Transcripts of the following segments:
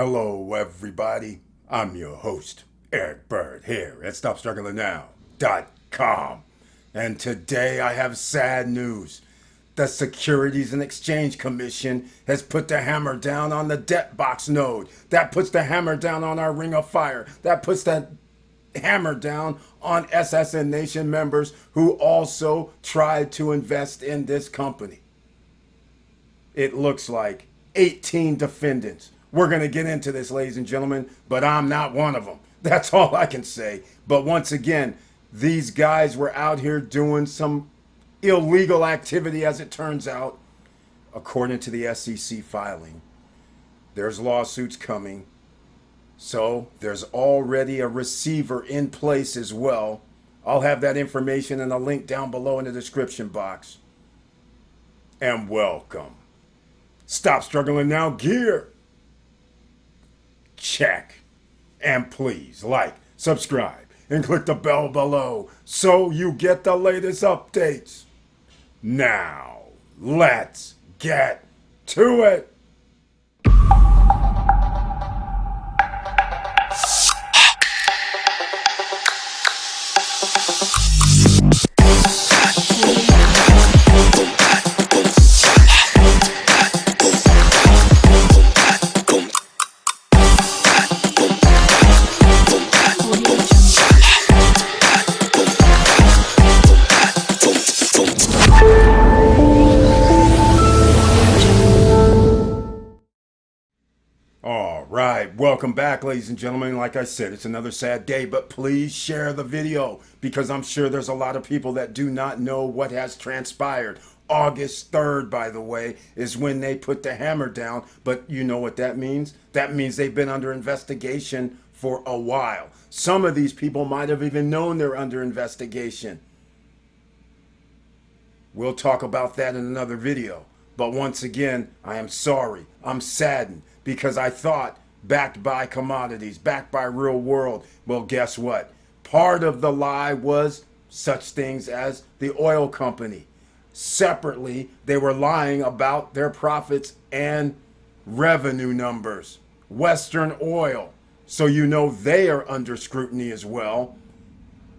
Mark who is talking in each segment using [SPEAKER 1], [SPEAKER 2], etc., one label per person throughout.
[SPEAKER 1] Hello, everybody. I'm your host, Eric Bird, here at StopStrugglingNow.com. And today I have sad news. The Securities and Exchange Commission has put the hammer down on the debt box node. That puts the hammer down on our Ring of Fire. That puts the hammer down on SSN Nation members who also tried to invest in this company. It looks like 18 defendants. We're going to get into this, ladies and gentlemen, but I'm not one of them. That's all I can say. But once again, these guys were out here doing some illegal activity, as it turns out, according to the SEC filing. There's lawsuits coming. So there's already a receiver in place as well. I'll have that information and a link down below in the description box. And welcome. Stop Struggling Now gear. Check. And please like, subscribe, and click the bell below so you get the latest updates. Now, let's get to it. All right, welcome back, ladies and gentlemen. Like I said, it's another sad day, but please share the video because I'm sure there's a lot of people that do not know what has transpired. August 3rd, by the way, is when they put the hammer down, but you know what that means? That means they've been under investigation for a while. Some of these people might have even known they're under investigation. We'll talk about that in another video. But once again, I am sorry. I'm saddened because I thought backed by commodities, backed by real world. Well, guess what? Part of the lie was such things as the oil company. Separately, they were lying about their profits and revenue numbers. Western Oil. So you know they are under scrutiny as well.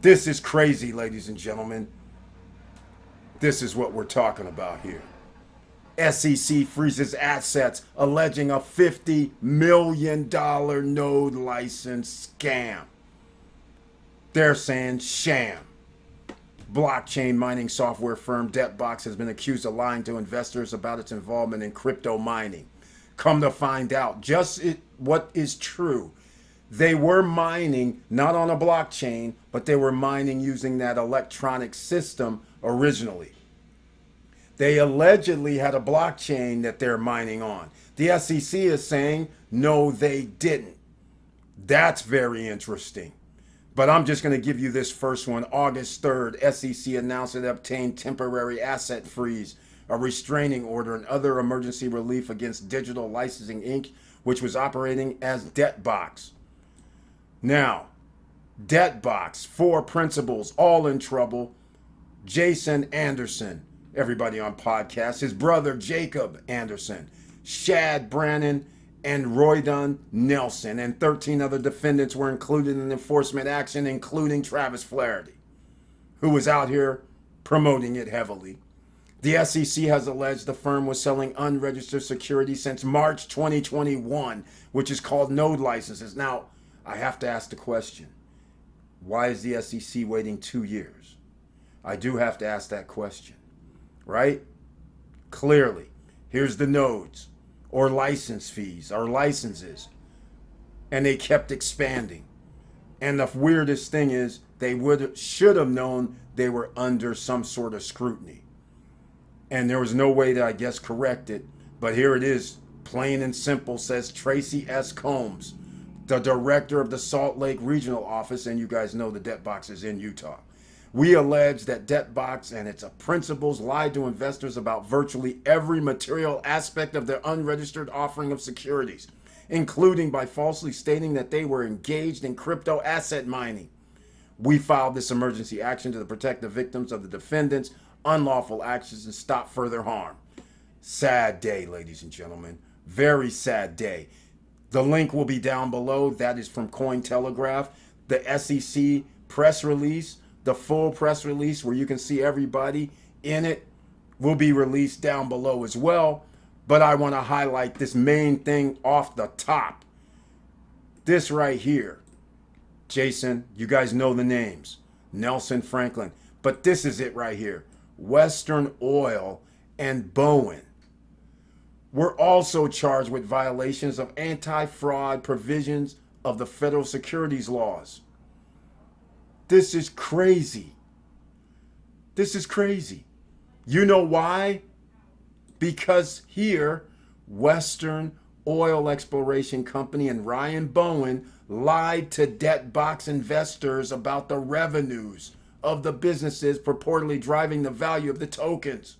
[SPEAKER 1] This is crazy, ladies and gentlemen. This is what we're talking about here. SEC freezes assets, alleging a $50 million node license scam. They're saying Sham. Blockchain mining software firm Debtbox has been accused of lying to investors about its involvement in crypto mining. Come to find out what is true. They were mining not on a blockchain, but they were mining using that electronic system originally. They allegedly had a blockchain that they're mining on. The SEC is saying, no, they didn't. That's very interesting. But I'm just going to give you this first one. August 3rd, SEC announced it obtained temporary asset freeze, a restraining order, and other emergency relief against Digital Licensing Inc., which was operating as Debtbox. Now, Debtbox, 4 principals, all in trouble. Jason Anderson, everybody on podcasts, his brother Jacob Anderson, Shad Brannon, and Roydon Nelson, and 13 other defendants were included in enforcement action, including Travis Flaherty, who was out here promoting it heavily. The SEC has alleged the firm was selling unregistered securities since March 2021, which is called node licenses. Now, I have to ask the question, why is the SEC waiting 2 years? I do have to ask that question, right? Clearly, here's the nodes, or license fees, or licenses, and they kept expanding. And the weirdest thing is, they should have known they were under some sort of scrutiny. And there was no way to, I guess, correct it. But here it is, plain and simple, says Tracy S. Combs, the director of the Salt Lake Regional Office, and you guys know the Debtbox is in Utah. We allege that Debtbox and its principals lied to investors about virtually every material aspect of their unregistered offering of securities, including by falsely stating that they were engaged in crypto asset mining. We filed this emergency action to protect the victims of the defendants' unlawful actions and stop further harm. Sad day, ladies and gentlemen. Very sad day. The link will be down below. That is from Cointelegraph. The SEC press release, the full press release where you can see everybody in it, will be released down below as well. But I want to highlight this main thing off the top. This right here. Jason, you guys know the names. Nelson Franklin. But this is it right here. Western Oil and Bowen were also charged with violations of anti-fraud provisions of the federal securities laws. This is crazy. This is crazy. You know why? Because here, Western Oil Exploration Company and Ryan Bowen lied to debt box investors about the revenues of the businesses purportedly driving the value of the tokens.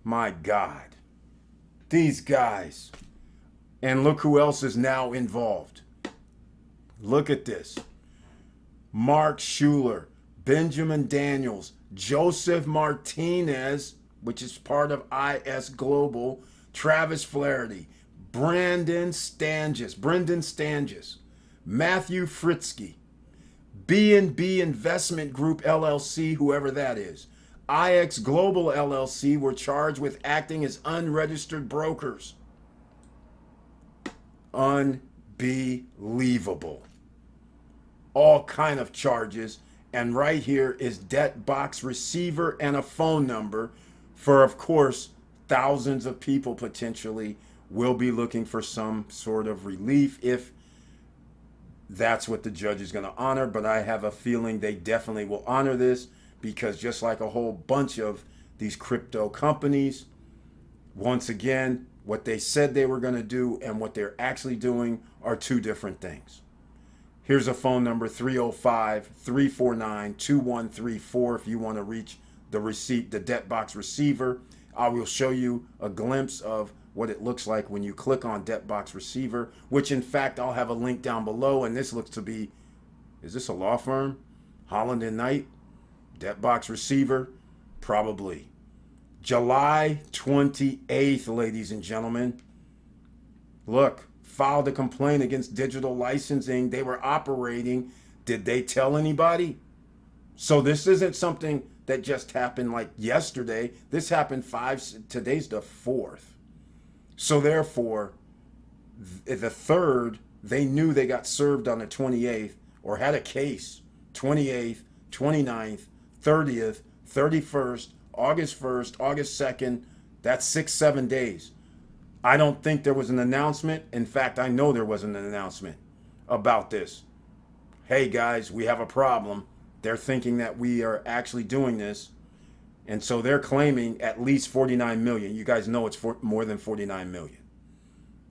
[SPEAKER 1] My God. These guys. And look who else is now involved. Look at this. Mark Schuler, Benjamin Daniels, Joseph Martinez, which is part of IS Global, Travis Flaherty, Brendan Stanges, Matthew Fritzke, B&B Investment Group LLC, whoever that is, IX Global LLC were charged with acting as unregistered brokers. Unbelievable. All kind of charges. And right here is debt box receiver and a phone number for, of course, thousands of people potentially will be looking for some sort of relief if that's what the judge is going to honor. But I have a feeling they definitely will honor this, because just like a whole bunch of these crypto companies, once again, what they said they were going to do and what they're actually doing are two different things. Here's a phone number, 305-349-2134 if you want to reach the debt box receiver. I will show you a glimpse of what it looks like when you click on debt box receiver, which in fact I'll have a link down below. And this looks to be, is this a law firm? Holland and Knight? Debt box receiver? Probably. July 28th, ladies and gentlemen. Look, filed a complaint against digital licensing. They were operating. Did they tell anybody? So this isn't something that just happened like yesterday. This happened today's the 4th. So therefore, the 3rd, they knew they got served on the 28th or had a case. 28th, 29th, 30th, 31st, August 1st, August 2nd. That's 6-7 days. I don't think there was an announcement. In fact, I know there wasn't an announcement about this. Hey guys, we have a problem. They're thinking that we are actually doing this. And so they're claiming at least 49 million. You guys know it's more than 49 million.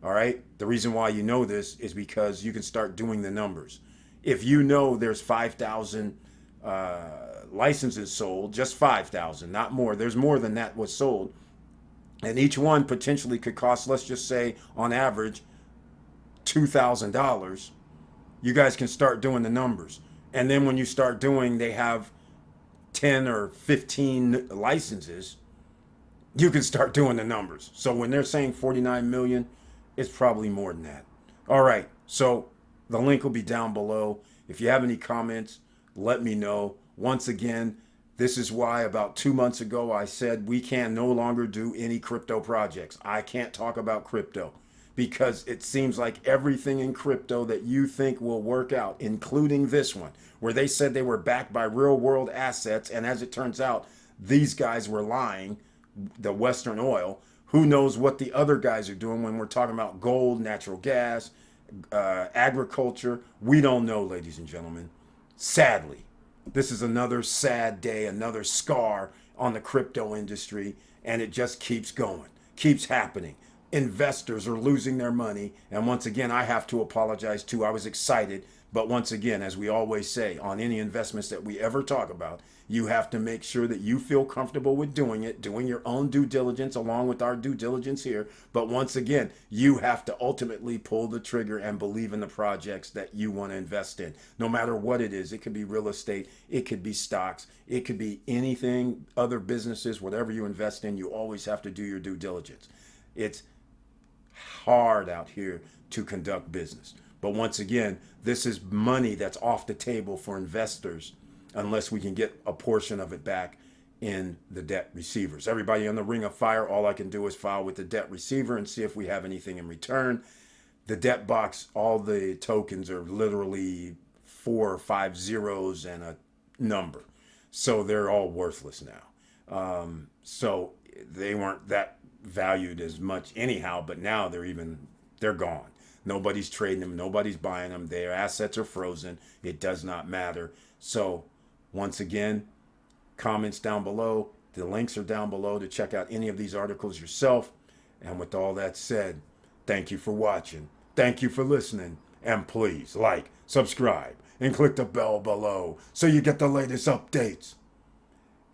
[SPEAKER 1] All right. The reason why you know this is because you can start doing the numbers. If you know there's 5,000 licenses sold, just 5,000, not more. There's more than that was sold. And each one potentially could cost, let's just say, on average, $2,000. You guys can start doing the numbers. And then when you start doing, they have 10 or 15 licenses, you can start doing the numbers. So when they're saying 49 million, it's probably more than that. All right. So the link will be down below. If you have any comments, let me know. Once again, this is why about 2 months ago I said we can no longer do any crypto projects. I can't talk about crypto because it seems like everything in crypto that you think will work out, including this one, where they said they were backed by real world assets. And as it turns out, these guys were lying, the Western Oil. Who knows what the other guys are doing when we're talking about gold, natural gas, agriculture. We don't know, ladies and gentlemen. Sadly. This is another sad day, another scar on the crypto industry, and it just keeps going, keeps happening. Investors are losing their money, and once again, I have to apologize too. I was excited, but once again, as we always say, on any investments that we ever talk about, you have to make sure that you feel comfortable with doing it, doing your own due diligence along with our due diligence here. But once again, you have to ultimately pull the trigger and believe in the projects that you want to invest in, no matter what it is. It could be real estate, it could be stocks, it could be anything, other businesses, whatever you invest in, you always have to do your due diligence. It's hard out here to conduct business. But once again, this is money that's off the table for investors unless we can get a portion of it back in the debt receivers. Everybody on the ring of fire, all I can do is file with the debt receiver and see if we have anything in return. The debt box, all the tokens are literally 4 or 5 zeros and a number. So they're all worthless now. So they weren't that valued as much anyhow, but now they're gone. Nobody's trading them, nobody's buying them. Their assets are frozen. It does not matter. So once again, comments down below. The links are down below to check out any of these articles yourself. And with all that said, thank you for watching. Thank you for listening. And please like, subscribe, and click the bell below so you get the latest updates.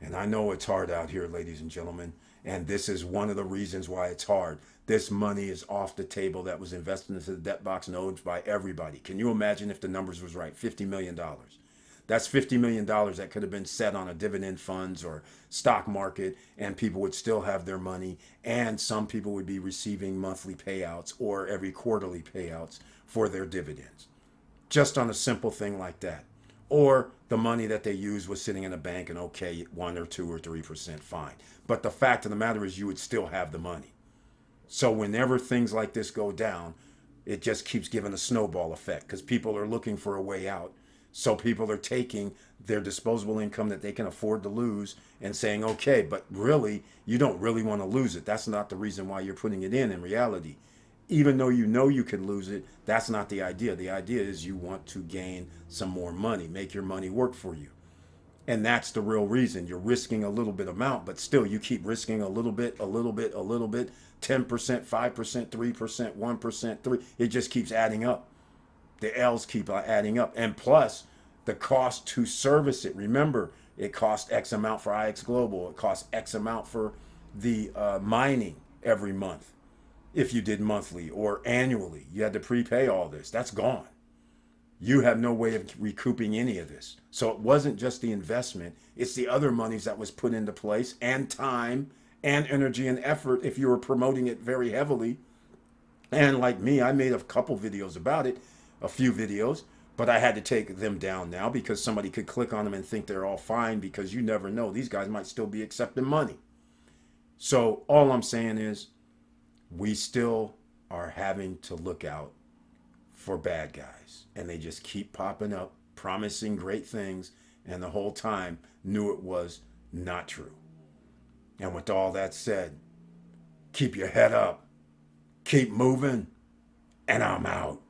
[SPEAKER 1] And I know it's hard out here, ladies and gentlemen. And this is one of the reasons why it's hard. This money is off the table that was invested into the debt box nodes by everybody. Can you imagine if the numbers was right? $50 million. That's $50 million that could have been set on a dividend funds or stock market, and people would still have their money. And some people would be receiving monthly payouts or every quarterly payouts for their dividends. Just on a simple thing like that. Or the money that they used was sitting in a bank and okay, 1 or 2 or 3%, fine. But the fact of the matter is you would still have the money. So whenever things like this go down, it just keeps giving a snowball effect because people are looking for a way out. So people are taking their disposable income that they can afford to lose and saying, okay, but really, you don't really want to lose it. That's not the reason why you're putting it in reality. Even though you know you can lose it, that's not the idea. The idea is you want to gain some more money, make your money work for you. And that's the real reason. You're risking a little bit amount, but still you keep risking a little bit, a little bit, a little bit, 10%, 5%, 3%, 1%, 3. It just keeps adding up. The L's keep adding up. And plus the cost to service it. Remember, it costs X amount for IX Global. It costs X amount for the mining every month. If you did monthly or annually, you had to prepay all this. That's gone. You have no way of recouping any of this. So it wasn't just the investment. It's the other monies that was put into place and time and energy and effort if you were promoting it very heavily. And like me, I made a couple videos about it, a few videos, but I had to take them down now because somebody could click on them and think they're all fine because you never know. These guys might still be accepting money. So all I'm saying is we still are having to look out for bad guys. And they just keep popping up, promising great things, and the whole time knew it was not true. And with all that said, keep your head up, keep moving, and I'm out.